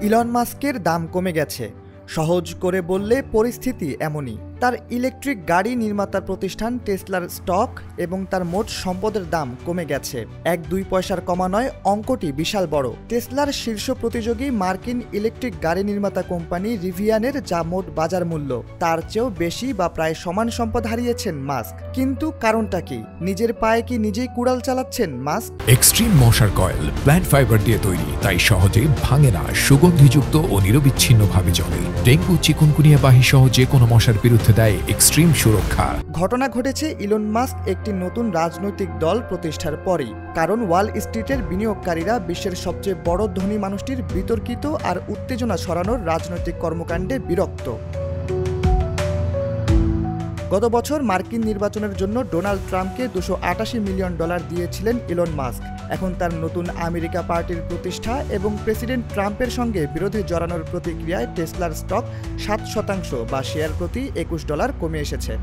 Elon মাস্কের দাম কমে গেছে। সহজ করে বললে পরিস্থিতি এমনই। তার ইলেকট্রিক গাড়ি নির্মাতার প্রতিষ্ঠান টেসলার স্টক এবং তার মোট সম্পদের দাম কমে গেছে। 1-2 পয়সার কমা নয়, অঙ্কটি বিশাল বড়। টেসলার শীর্ষ প্রতিযোগী মার্কিন ইলেকট্রিক গাড়ি নির্মাতা কোম্পানি রিভিয়ানের যা মোট বাজার মূল্য তার চেয়েও বেশি বা প্রায় সমান সম্পদ হারিয়েছেন মাস্ক। কিন্তু কারণটা কি? নিজের পায়ে কি নিজেই কুড়াল চালাচ্ছেন মাস্ক? এক্সট্রিম মশার কয়েল প্ল্যান্ট ফাইবার দিয়ে তৈরি, তাই সহজে ভাঙে না, সুগন্ধিযুক্ত ও নিরবিচ্ছিন্নভাবে চলে। ডেঙ্গু, চিকুনগুনিয়া বাহি সহ যে কোনো মশার বিরুদ্ধে দেয় এক্সট্রিম সুরক্ষা। ঘটনা ঘটেছে ইলন মাস্ক একটি নতুন রাজনৈতিক দল প্রতিষ্ঠার পরেই। কারণ ওয়াল স্ট্রিটের বিনিয়োগকারীরা বিশ্বের সবচেয়ে বড় ধনী মানুষটির বিতর্কিত আর উত্তেজনা ছড়ানোর রাজনৈতিক কর্মকাণ্ডে বিরক্ত। গত বছর মার্কিন নির্বাচনের জন্য ডোনাল্ড ট্রাম্পকে $288 মিলিয়ন দিয়েছিলেন ইলন মাস্ক। এখন তার নতুন আমেরিকা পার্টির প্রতিষ্ঠা এবং প্রেসিডেন্ট ট্রাম্পের সঙ্গে বিরোধে জড়ানোর প্রতিক্রিয়ায় টেসলার স্টক 7% বা শেয়ার প্রতি $21 কমে এসেছে।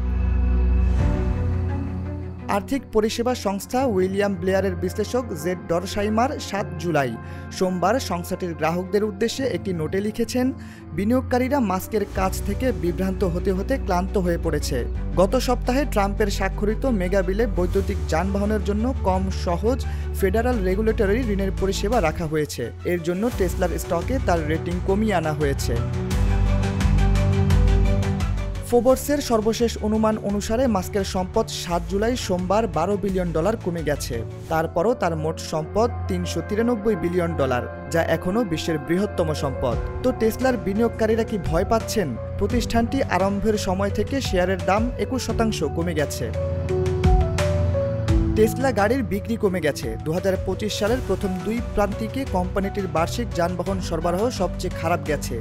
আর্থিক পরিষেবা সংস্থা উইলিয়াম ব্লেয়ারের বিশ্লেষক জেড ডরশাইমার 7 জুলাই সোমবার সংস্থাটির গ্রাহকদের উদ্দেশ্যে একটি নোটে লিখেছেন, বিনিয়োগকারীরা মাস্কের কাছ থেকে বিভ্রান্ত হতে হতে ক্লান্ত হয়ে পড়েছে। গত সপ্তাহে ট্রাম্পের স্বাক্ষরিত মেগা বিলে বৈদ্যুতিক যানবাহনের জন্য কম সহজ ফেডারাল রেগুলেটরি ঋণের পরিষেবা রাখা হয়েছে। এর জন্য টেসলার স্টকে তার রেটিং কমিয়ে আনা হয়েছে। ফোর্বসের সর্বশেষ অনুমান অনুসারে মাস্কের সম্পদ 7 জুলাই সোমবার $12 বিলিয়ন কমে গেছে। তারপরও তার মোট সম্পদ $393 বিলিয়ন, যা এখনও বিশ্বের বৃহত্তম সম্পদ। তো টেসলার বিনিয়োগকারীরা কি ভয় পাচ্ছেন? প্রতিষ্ঠানটি আরম্ভের সময় থেকে শেয়ারের দাম 21% কমে গেছে। টেসলা গাড়ির বিক্রি কমে গেছে। 2025 সালের প্রথম 2 প্রান্তিকে কোম্পানিটির বার্ষিক যানবাহন সরবরাহ সবচেয়ে খারাপ গেছে।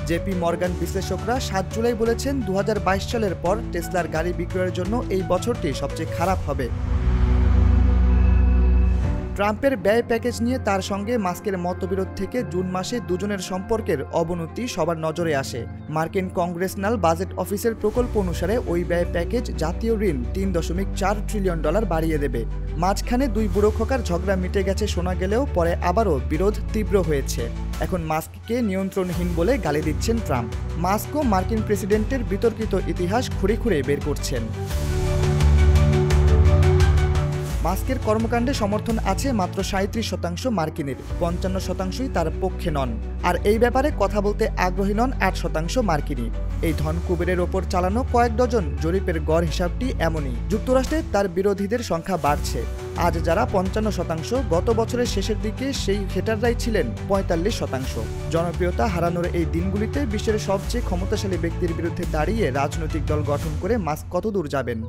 জেপি মর্গান বিশ্লেষকরা 7 জুলাই বলেছেন, 2022 সালের পর টেসলার গাড়ি বিক্রয়ের জন্য এই বছরটি সবচেয়ে খারাপ হবে। ট্রাম্পের ব্যয় প্যাকেজ নিয়ে তার সঙ্গে মাস্কের মতবিরোধ থেকে জুন মাসে দুজনের সম্পর্কের অবনতি সবার নজরে আসে। মার্কিন কংগ্রেসনাল বাজেট অফিসের প্রকল্প অনুসারে ওই ব্যয় প্যাকেজ জাতীয় ঋণ $3.4 ট্রিলিয়ন বাড়িয়ে দেবে। মাঝখানে 2 বুড়ো খোকার ঝগড়া মিটে গেছে শোনা গেলেও পরে আবারও বিরোধ তীব্র হয়েছে। এখন মাস্ককে নিয়ন্ত্রণহীন বলে গালি দিচ্ছেন ট্রাম্প। মাস্কও মার্কিন প্রেসিডেন্টের বিতর্কিত ইতিহাস খুঁড়ে খুঁড়ে বের করছেন। মাস্কের কর্মকাণ্ডে সমর্থন আছে মাত্র 37% মার্কিনের, 55%ই তার পক্ষে নন। আর এই ব্যাপারে কথা বলতে আগ্রহী নন 8% মার্কিনী। এই ধন কুবেরের ওপর চালানো কয়েক ডজন জরিপের গড় হিসাবটি এমনই। যুক্তরাষ্ট্রে তার বিরোধীদের সংখ্যা বাড়ছে। আজ যারা 55%, গত বছরের শেষের দিকে সেই হেটাররাই ছিলেন 45%। জনপ্রিয়তা হারানোর এই দিনগুলিতে বিশ্বের সবচেয়ে ক্ষমতাশালী ব্যক্তির বিরুদ্ধে দাঁড়িয়ে রাজনৈতিক দল গঠন করে মাস্ক কতদূর যাবেন?